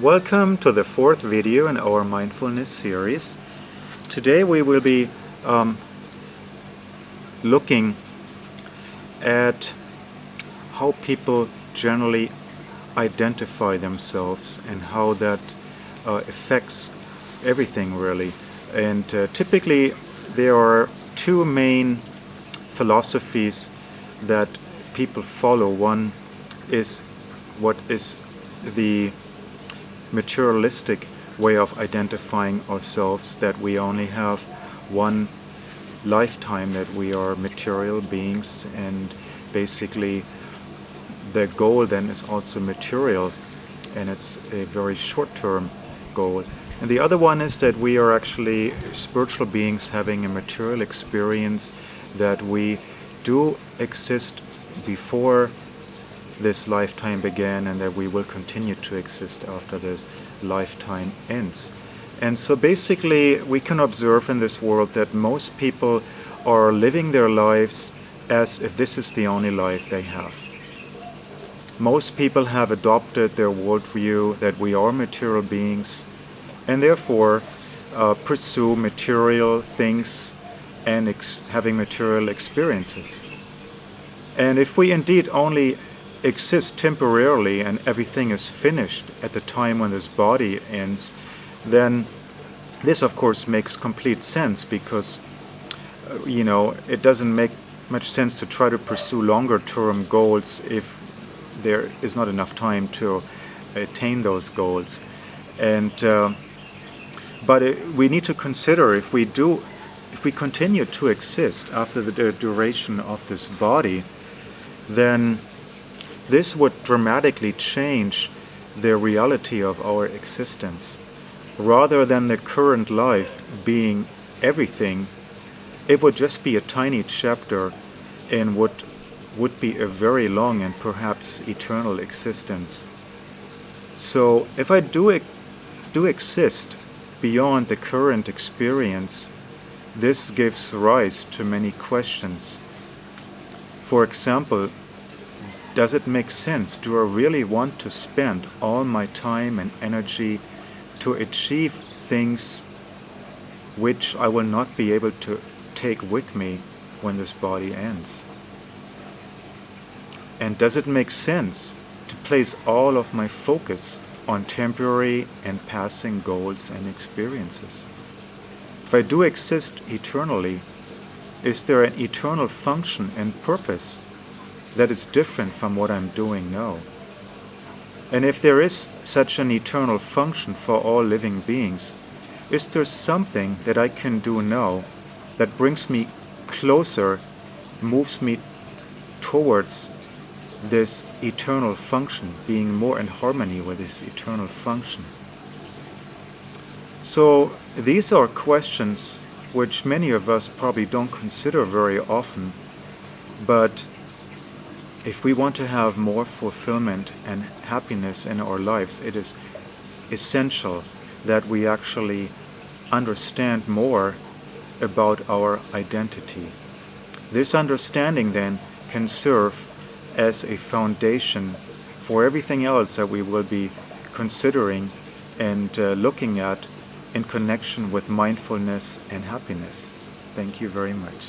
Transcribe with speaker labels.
Speaker 1: Welcome to the fourth video in our mindfulness series. Today we will be looking at how people generally identify themselves and how that affects everything really. And typically there are two main philosophies that people follow. One is what is the materialistic way of identifying ourselves, that we only have one lifetime, that we are material beings, and basically the goal then is also material, and it's a very short-term goal. And the other one is that we are actually spiritual beings having a material experience, that we do exist before this lifetime began and that we will continue to exist after this lifetime ends. And so basically we can observe in this world that most people are living their lives as if this is the only life they have. Most people have adopted their worldview that we are material beings and therefore pursue material things and having material experiences. And if we indeed only exist temporarily and everything is finished at the time when this body ends, then this of course makes complete sense, because it doesn't make much sense to try to pursue longer term goals if there is not enough time to attain those goals. And but we need to consider, if we continue to exist after the duration of this body, then this would dramatically change the reality of our existence. Rather than the current life being everything, it would just be a tiny chapter in what would be a very long and perhaps eternal existence. So if I do exist beyond the current experience, this gives rise to many questions. For example, does it make sense? Do I really want to spend all my time and energy to achieve things which I will not be able to take with me when this body ends? And does it make sense to place all of my focus on temporary and passing goals and experiences? If I do exist eternally, is there an eternal function and purpose that is different from what I'm doing now? And if there is such an eternal function for all living beings, is there something that I can do now that brings me closer, moves me towards this eternal function, being more in harmony with this eternal function? So these are questions which many of us probably don't consider very often, but if we want to have more fulfillment and happiness in our lives, it is essential that we actually understand more about our identity. This understanding then can serve as a foundation for everything else that we will be considering and looking at in connection with mindfulness and happiness. Thank you very much.